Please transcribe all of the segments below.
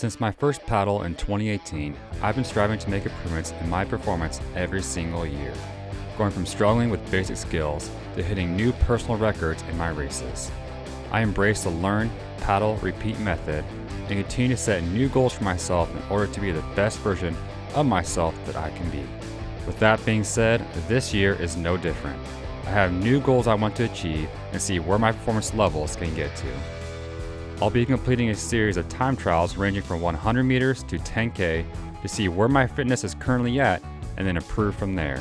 Since my first paddle in 2018, I've been striving to make improvements in my performance every single year, going from struggling with basic skills to hitting new personal records in my races. I embrace the learn, paddle, repeat method and continue to set new goals for myself in order to be the best version of myself that I can be. With that being said, this year is no different. I have new goals I want to achieve and see where my performance levels can get to. I'll be completing a series of time trials ranging from 100 meters to 10K to see where my fitness is currently at and then improve from there.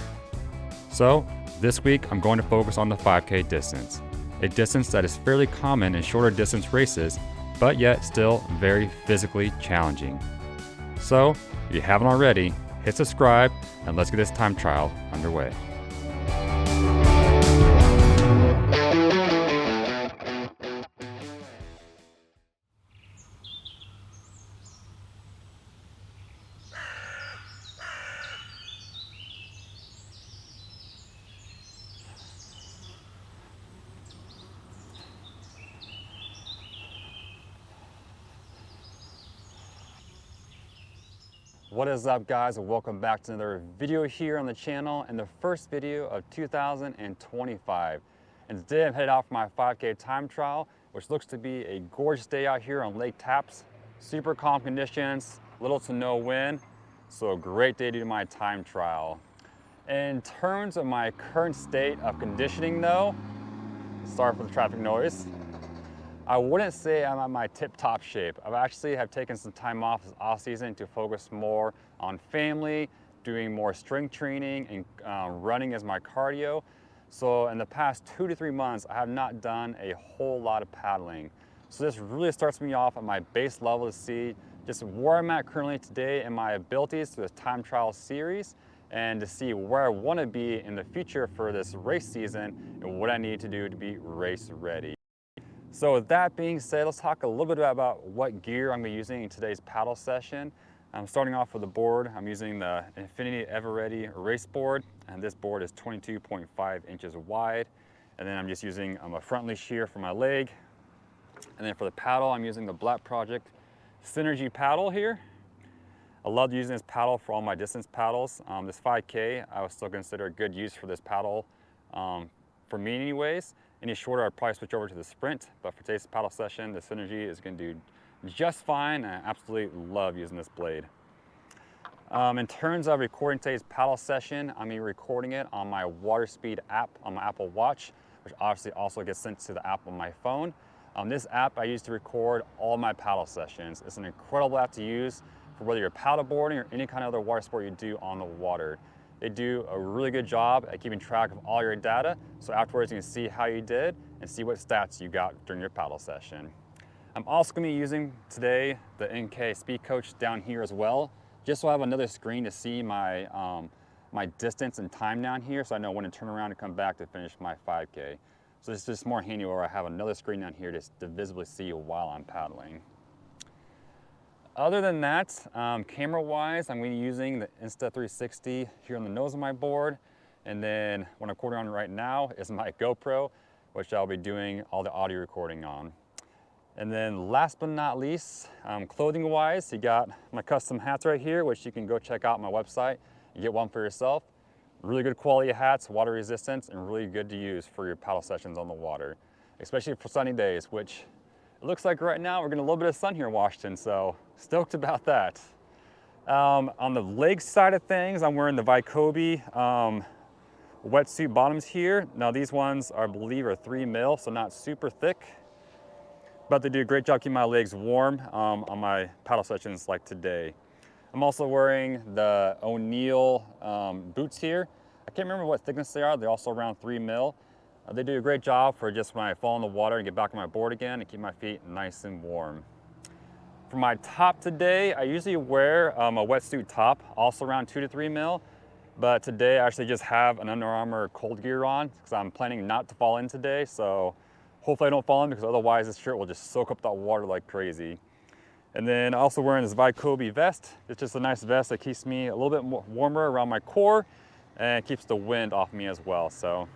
So, this week I'm going to focus on the 5K distance, a distance that is fairly common in shorter distance races, but yet still very physically challenging. So, if you haven't already, hit subscribe and let's get this time trial underway. What is up, guys, and welcome back to another video here on the channel and the first video of 2025. And today I'm headed out for my 5K time trial, which looks to be a gorgeous day out here on Lake Tapps. Super calm conditions, little to no wind, so a great day to do my time trial. In terms of my current state of conditioning though, sorry for the traffic noise, I wouldn't say I'm at my tip-top shape. I actually have taken some time off this off-season to focus more on family, doing more strength training, and running as my cardio. So in the past 2 to 3 months, I have not done a whole lot of paddling. So this really starts me off at my base level to see just where I'm at currently today and my abilities through this time trial series, and to see where I want to be in the future for this race season and what I need to do to be race ready. So with that being said, let's talk a little bit about what gear I'm going to be using in today's paddle session. I'm starting off with the board. I'm using the Infinity Everready race board, and this board is 22.5 inches wide. And then I'm just using a front leash here for my leg. And then for the paddle, I'm using the Black Project Synergy paddle here. I love using this paddle for all my distance paddles. This 5K, I would still consider a good use for this paddle for me anyways. Any shorter, I'd probably switch over to the Sprint, but for today's paddle session, the Synergy is going to do just fine, and I absolutely love using this blade. In terms of recording today's paddle session, I'm going to be recording it on my WaterSpeed app on my Apple Watch, which obviously also gets sent to the app on my phone. This app I use to record all my paddle sessions. It's an incredible app to use for whether you're paddle boarding or any kind of other water sport you do on the water. They do a really good job at keeping track of all your data, so afterwards you can see how you did and see what stats you got during your paddle session. I'm also going to be using today the NK Speed Coach down here as well, just so I have another screen to see my, my distance and time down here, so I know when to turn around and come back to finish my 5K. So it's just more handy where I have another screen down here to visibly see while I'm paddling. Other than that, camera-wise, I'm going to be using the Insta360 here on the nose of my board. And then what I'm recording on right now is my GoPro, which I'll be doing all the audio recording on. And then last but not least, clothing-wise, you got my custom hats right here, which you can go check out on my website and get one for yourself. Really good quality hats, water resistance, and really good to use for your paddle sessions on the water, especially for sunny days, which it looks like right now we're getting a little bit of sun here in Washington, so stoked about that. On the leg side of things, I'm wearing the Vycobi wetsuit bottoms here. Now these ones I believe are 3 mil, so not super thick, but they do a great job keeping my legs warm on my paddle sessions like today. I'm also wearing the O'Neill boots here. I can't remember what thickness they are. They're also around 3 mil. They do a great job for just when I fall in the water and get back on my board again and keep my feet nice and warm. For my top today, I usually wear a wetsuit top, also around 2 to 3 mil. But today I actually just have an Under Armour cold gear on because I'm planning not to fall in today. So hopefully I don't fall in because otherwise this shirt will just soak up that water like crazy. And then also wearing this Vycobi vest. It's just a nice vest that keeps me a little bit more warmer around my core and keeps the wind off me as well. So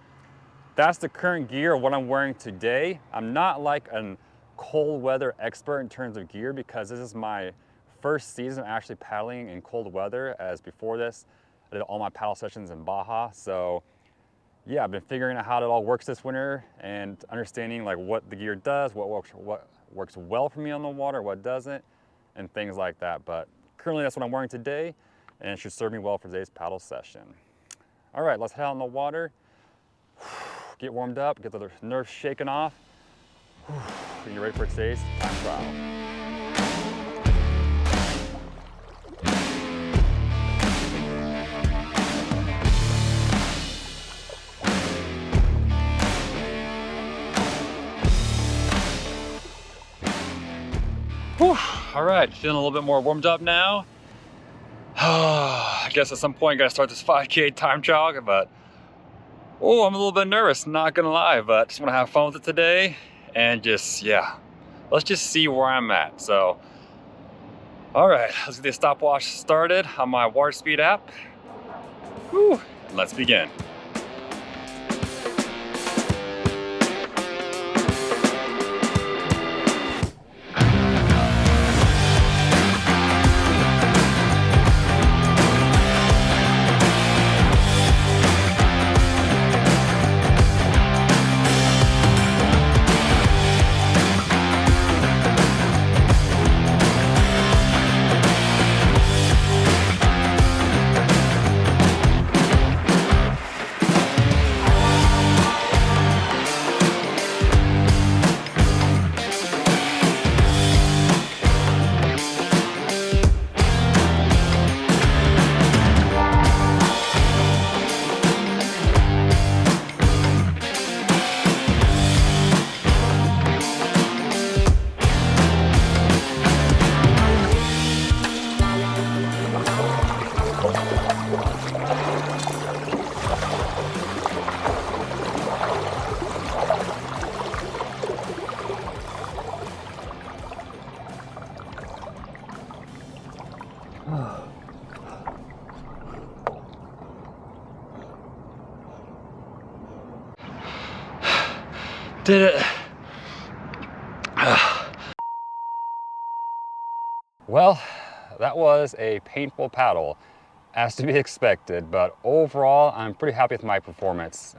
that's the current gear of what I'm wearing today. I'm not like a cold weather expert in terms of gear because this is my first season actually paddling in cold weather, as before this, I did all my paddle sessions in Baja. So yeah, I've been figuring out how it all works this winter and understanding like what the gear does, what works well for me on the water, what doesn't, and things like that. But currently that's what I'm wearing today, and it should serve me well for today's paddle session. All right, let's head out in the water, get warmed up, get the nerves shaken off, and you're ready for today's time trial. Whew. All right, feeling a little bit more warmed up now. I guess at some point I gotta start this 5K time trial, but oh, I'm a little bit nervous, not gonna lie, but just wanna have fun with it today and just, yeah, let's just see where I'm at. So, all right, let's get the stopwatch started on my WaterSpeed app. Whew, and let's begin. Did it. Well, that was a painful paddle, as to be expected, but overall, I'm pretty happy with my performance.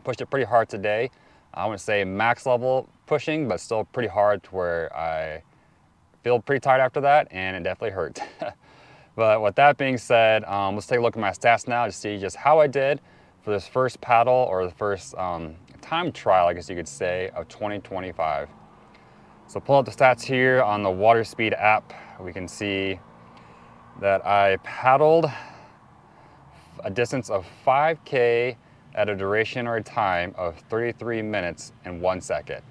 Pushed it pretty hard today. I wouldn't say max level pushing, but still pretty hard to where I feel pretty tired after that, and it definitely hurt. But with that being said, let's take a look at my stats now to see just how I did for this first paddle, or the first time trial, I guess you could say, of 2025. So pull up the stats here on the WaterSpeed app. We can see that I paddled a distance of 5K at a duration or a time of 33 minutes and 1 second.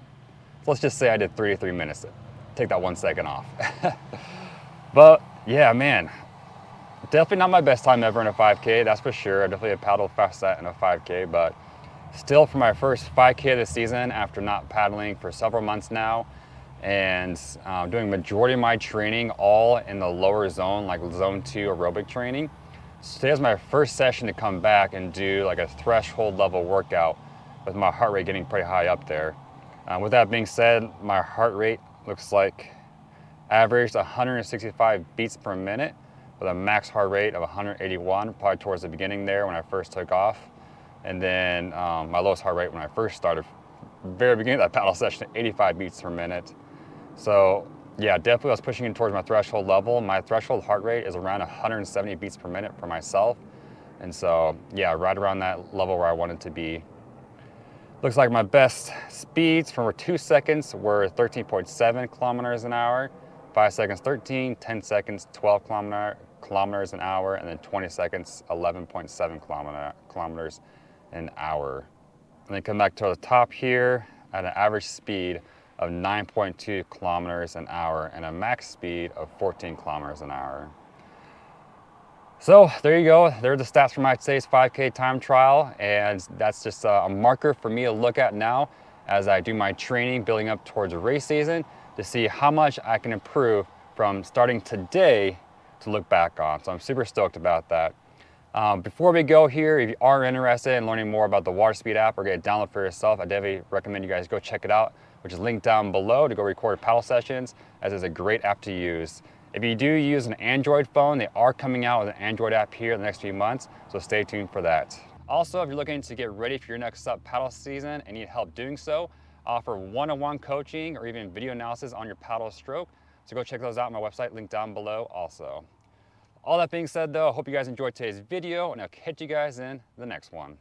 So let's just say I did 33 minutes. Take that 1 second off. But yeah, man, definitely not my best time ever in a 5K, that's for sure. I definitely paddled fast in a 5K, but still for my first 5K of the season, after not paddling for several months now, and doing majority of my training all in the lower zone, like zone 2 aerobic training. So today's my first session to come back and do like a threshold level workout with my heart rate getting pretty high up there. With that being said, my heart rate looks like averaged 165 beats per minute with a max heart rate of 181, probably towards the beginning there when I first took off. And then my lowest heart rate when I first started, very beginning of that paddle session, 85 beats per minute. So yeah, definitely I was pushing in towards my threshold level. My threshold heart rate is around 170 beats per minute for myself. And so yeah, right around that level where I wanted to be. Looks like my best speeds for 2 seconds were 13.7 kilometers an hour, 5 seconds 13, 10 seconds 12 kilometers an hour, and then 20 seconds 11.7 kilometers an hour. And then come back to the top here at an average speed of 9.2 kilometers an hour and a max speed of 14 kilometers an hour. So there you go. There are the stats for my today's 5K time trial, and that's just a marker for me to look at now as I do my training building up towards a race season to see how much I can improve from starting today to look back on. So I'm super stoked about that. Before we go here, if you are interested in learning more about the WaterSpeed app or get it download for yourself, I definitely recommend you guys go check it out, which is linked down below to go record paddle sessions, as it's a great app to use. If you do use an Android phone, they are coming out with an Android app here in the next few months, so stay tuned for that. Also, if you're looking to get ready for your next SUP paddle season and need help doing so, I offer one-on-one coaching or even video analysis on your paddle stroke. So go check those out on my website, linked down below also. All that being said though, I hope you guys enjoyed today's video and I'll catch you guys in the next one.